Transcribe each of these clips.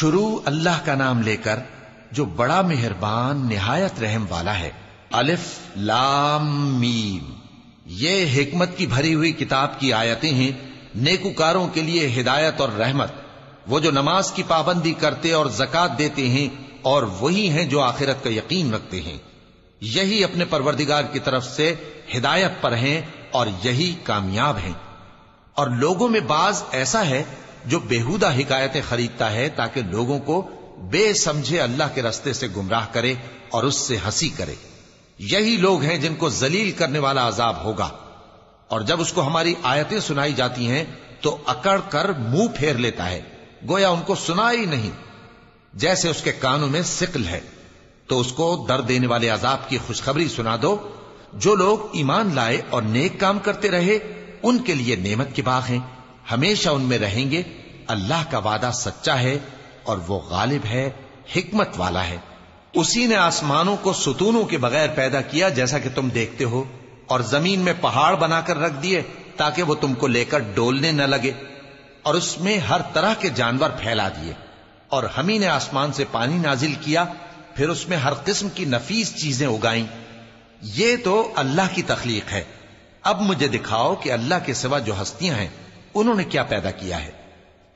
شروع اللہ کا نام لے کر جو بڑا مہربان نہایت رحم والا ہے۔ الف لام میم، یہ حکمت کی بھری ہوئی کتاب کی آیتیں ہیں، نیکوکاروں کے لیے ہدایت اور رحمت، وہ جو نماز کی پابندی کرتے اور زکات دیتے ہیں، اور وہی ہیں جو آخرت کا یقین رکھتے ہیں، یہی اپنے پروردگار کی طرف سے ہدایت پر ہیں اور یہی کامیاب ہیں۔ اور لوگوں میں بعض ایسا ہے جو بیہودہ حکایتیں خریدتا ہے تاکہ لوگوں کو بے سمجھے اللہ کے رستے سے گمراہ کرے اور اس سے ہنسی کرے، یہی لوگ ہیں جن کو ذلیل کرنے والا عذاب ہوگا۔ اور جب اس کو ہماری آیتیں سنائی جاتی ہیں تو اکڑ کر منہ پھیر لیتا ہے، گویا ان کو سنا ہی نہیں، جیسے اس کے کانوں میں ثقل ہے۔ تو اس کو درد دینے والے عذاب کی خوشخبری سنا دو۔ جو لوگ ایمان لائے اور نیک کام کرتے رہے ان کے لیے نعمت کے باغ ہیں، ہمیشہ ان میں رہیں گے۔ اللہ کا وعدہ سچا ہے اور وہ غالب ہے، حکمت والا ہے۔ اسی نے آسمانوں کو ستونوں کے بغیر پیدا کیا جیسا کہ تم دیکھتے ہو، اور زمین میں پہاڑ بنا کر رکھ دیے تاکہ وہ تم کو لے کر ڈولنے نہ لگے، اور اس میں ہر طرح کے جانور پھیلا دیے۔ اور ہم ہی نے آسمان سے پانی نازل کیا، پھر اس میں ہر قسم کی نفیس چیزیں اگائیں۔ یہ تو اللہ کی تخلیق ہے۔ اب مجھے دکھاؤ کہ اللہ کے سوا جو ہستیاں ہیں انہوں نے کیا پیدا کیا ہے۔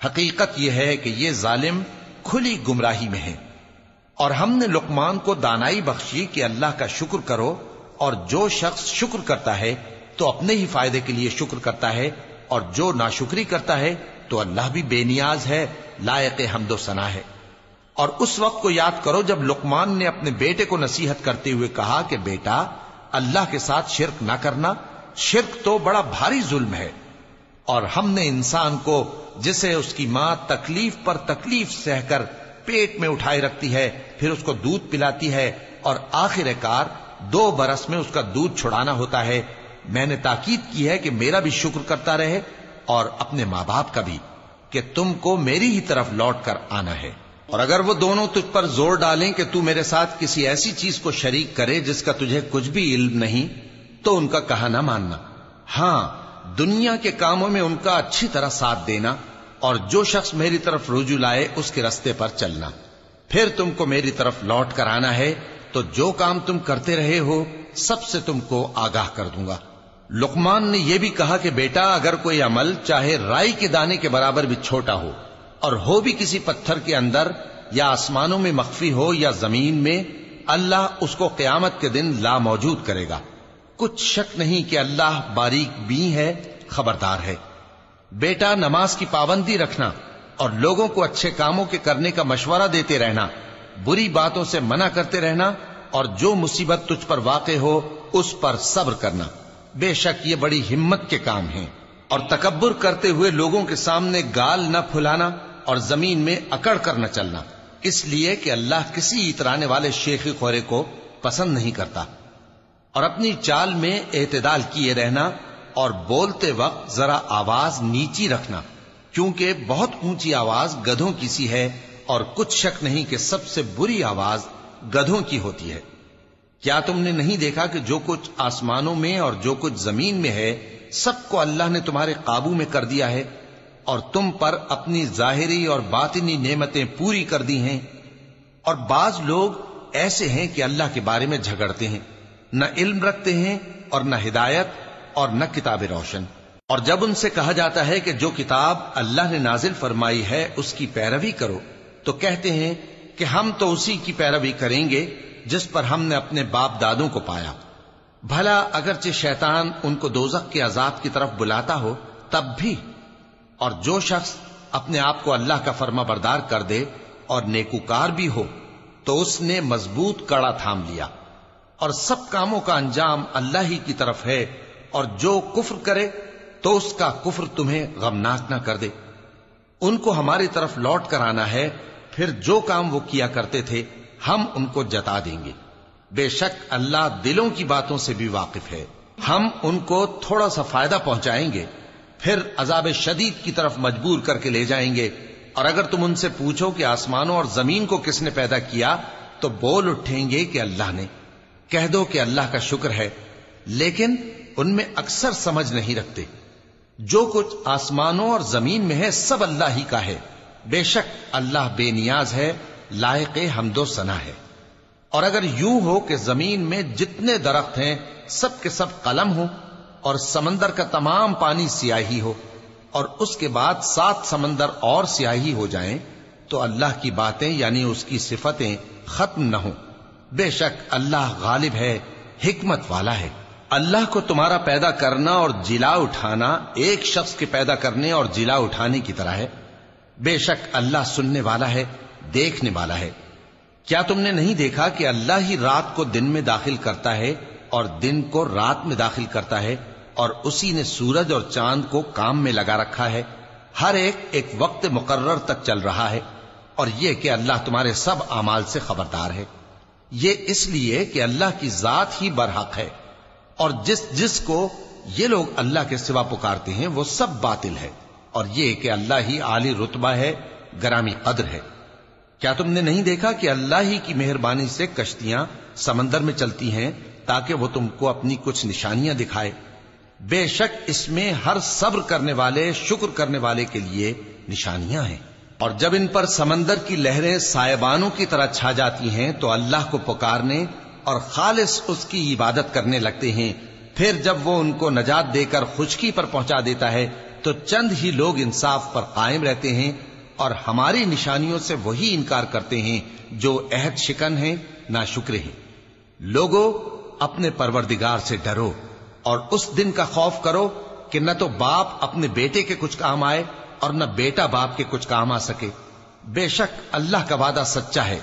حقیقت یہ ہے کہ یہ ظالم کھلی گمراہی میں ہیں۔ اور ہم نے لقمان کو دانائی بخشی کہ اللہ کا شکر کرو، اور جو شخص شکر کرتا ہے تو اپنے ہی فائدے کے لیے شکر کرتا ہے، اور جو ناشکری کرتا ہے تو اللہ بھی بے نیاز ہے، لائق حمد و ثنا ہے۔ اور اس وقت کو یاد کرو جب لقمان نے اپنے بیٹے کو نصیحت کرتے ہوئے کہا کہ بیٹا، اللہ کے ساتھ شرک نہ کرنا، شرک تو بڑا بھاری ظلم ہے۔ اور ہم نے انسان کو، جسے اس کی ماں تکلیف پر تکلیف سہ کر پیٹ میں اٹھائے رکھتی ہے، پھر اس کو دودھ پلاتی ہے، اور آخر کار 2 برس میں اس کا دودھ چھڑانا ہوتا ہے، میں نے تاکید کی ہے کہ میرا بھی شکر کرتا رہے اور اپنے ماں باپ کا بھی، کہ تم کو میری ہی طرف لوٹ کر آنا ہے۔ اور اگر وہ دونوں تجھ پر زور ڈالیں کہ تو میرے ساتھ کسی ایسی چیز کو شریک کرے جس کا تجھے کچھ بھی علم نہیں، تو ان کا کہا نہ ماننا۔ ہاں، دنیا کے کاموں میں ان کا اچھی طرح ساتھ دینا، اور جو شخص میری طرف رجوع لائے اس کے رستے پر چلنا۔ پھر تم کو میری طرف لوٹ کر آنا ہے تو جو کام تم کرتے رہے ہو سب سے تم کو آگاہ کر دوں گا۔ لقمان نے یہ بھی کہا کہ بیٹا، اگر کوئی عمل چاہے رائی کے دانے کے برابر بھی چھوٹا ہو، اور ہو بھی کسی پتھر کے اندر یا آسمانوں میں مخفی ہو یا زمین میں، اللہ اس کو قیامت کے دن لا موجود کرے گا۔ کچھ شک نہیں کہ اللہ باریک بین ہے، خبردار ہے۔ بیٹا، نماز کی پابندی رکھنا اور لوگوں کو اچھے کاموں کے کرنے کا مشورہ دیتے رہنا، بری باتوں سے منع کرتے رہنا، اور جو مصیبت تجھ پر واقع ہو اس پر صبر کرنا، بے شک یہ بڑی ہمت کے کام ہیں۔ اور تکبر کرتے ہوئے لوگوں کے سامنے گال نہ پھلانا اور زمین میں اکڑ کر نہ چلنا، اس لیے کہ اللہ کسی اترانے والے شیخی خورے کو پسند نہیں کرتا۔ اور اپنی چال میں اعتدال کیے رہنا، اور بولتے وقت ذرا آواز نیچی رکھنا، کیونکہ بہت اونچی آواز گدھوں کی سی ہے، اور کچھ شک نہیں کہ سب سے بری آواز گدھوں کی ہوتی ہے۔ کیا تم نے نہیں دیکھا کہ جو کچھ آسمانوں میں اور جو کچھ زمین میں ہے سب کو اللہ نے تمہارے قابو میں کر دیا ہے، اور تم پر اپنی ظاہری اور باطنی نعمتیں پوری کر دی ہیں۔ اور بعض لوگ ایسے ہیں کہ اللہ کے بارے میں جھگڑتے ہیں، نہ علم رکھتے ہیں اور نہ ہدایت اور نہ کتاب روشن۔ اور جب ان سے کہا جاتا ہے کہ جو کتاب اللہ نے نازل فرمائی ہے اس کی پیروی کرو، تو کہتے ہیں کہ ہم تو اسی کی پیروی کریں گے جس پر ہم نے اپنے باپ دادوں کو پایا۔ بھلا اگرچہ شیطان ان کو دوزخ کے عذاب کی طرف بلاتا ہو تب بھی۔ اور جو شخص اپنے آپ کو اللہ کا فرما بردار کر دے اور نیکوکار بھی ہو تو اس نے مضبوط کڑا تھام لیا، اور سب کاموں کا انجام اللہ ہی کی طرف ہے۔ اور جو کفر کرے تو اس کا کفر تمہیں غمناک نہ کر دے۔ ان کو ہماری طرف لوٹ کر آنا ہے، پھر جو کام وہ کیا کرتے تھے ہم ان کو جتا دیں گے۔ بے شک اللہ دلوں کی باتوں سے بھی واقف ہے۔ ہم ان کو تھوڑا سا فائدہ پہنچائیں گے، پھر عذاب شدید کی طرف مجبور کر کے لے جائیں گے۔ اور اگر تم ان سے پوچھو کہ آسمانوں اور زمین کو کس نے پیدا کیا تو بول اٹھیں گے کہ اللہ نے۔ کہہ دو کہ اللہ کا شکر ہے، لیکن ان میں اکثر سمجھ نہیں رکھتے۔ جو کچھ آسمانوں اور زمین میں ہے سب اللہ ہی کا ہے، بے شک اللہ بے نیاز ہے، لائق حمد و ثنا ہے۔ اور اگر یوں ہو کہ زمین میں جتنے درخت ہیں سب کے سب قلم ہو، اور سمندر کا تمام پانی سیاہی ہو، اور اس کے بعد 7 سمندر اور سیاہی ہو جائیں، تو اللہ کی باتیں یعنی اس کی صفتیں ختم نہ ہوں۔ بے شک اللہ غالب ہے، حکمت والا ہے۔ اللہ کو تمہارا پیدا کرنا اور جلا اٹھانا ایک شخص کے پیدا کرنے اور جلا اٹھانے کی طرح ہے۔ بے شک اللہ سننے والا ہے، دیکھنے والا ہے۔ کیا تم نے نہیں دیکھا کہ اللہ ہی رات کو دن میں داخل کرتا ہے اور دن کو رات میں داخل کرتا ہے، اور اسی نے سورج اور چاند کو کام میں لگا رکھا ہے، ہر ایک وقت مقرر تک چل رہا ہے، اور یہ کہ اللہ تمہارے سب اعمال سے خبردار ہے۔ یہ اس لیے کہ اللہ کی ذات ہی برحق ہے، اور جس کو یہ لوگ اللہ کے سوا پکارتے ہیں وہ سب باطل ہے، اور یہ کہ اللہ ہی عالی رتبہ ہے، گرامی قدر ہے۔ کیا تم نے نہیں دیکھا کہ اللہ ہی کی مہربانی سے کشتیاں سمندر میں چلتی ہیں تاکہ وہ تم کو اپنی کچھ نشانیاں دکھائے؟ بے شک اس میں ہر صبر کرنے والے، شکر کرنے والے کے لیے نشانیاں ہیں۔ اور جب ان پر سمندر کی لہریں سائبانوں کی طرح چھا جاتی ہیں تو اللہ کو پکارنے اور خالص اس کی عبادت کرنے لگتے ہیں، پھر جب وہ ان کو نجات دے کر خشکی پر پہنچا دیتا ہے تو چند ہی لوگ انصاف پر قائم رہتے ہیں، اور ہماری نشانیوں سے وہی انکار کرتے ہیں جو عہد شکن ہیں، ناشکرے ہیں۔ لوگو اپنے پروردگار سے ڈرو اور اس دن کا خوف کرو کہ نہ تو باپ اپنے بیٹے کے کچھ کام آئے اور نہ بیٹا باپ کے کچھ کام آ سکے۔ بے شک اللہ کا وعدہ سچا ہے،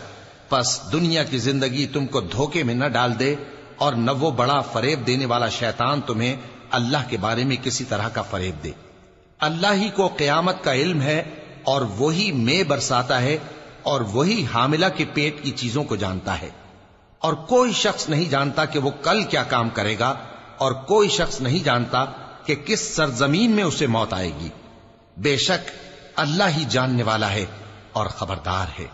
پس دنیا کی زندگی تم کو دھوکے میں نہ ڈال دے، اور نہ وہ بڑا فریب دینے والا شیطان تمہیں اللہ کے بارے میں کسی طرح کا فریب دے۔ اللہ ہی کو قیامت کا علم ہے، اور وہی میں برساتا ہے، اور وہی حاملہ کے پیٹ کی چیزوں کو جانتا ہے، اور کوئی شخص نہیں جانتا کہ وہ کل کیا کام کرے گا، اور کوئی شخص نہیں جانتا کہ کس سرزمین میں اسے موت آئے گی۔ بے شک اللہ ہی جاننے والا ہے اور خبردار ہے۔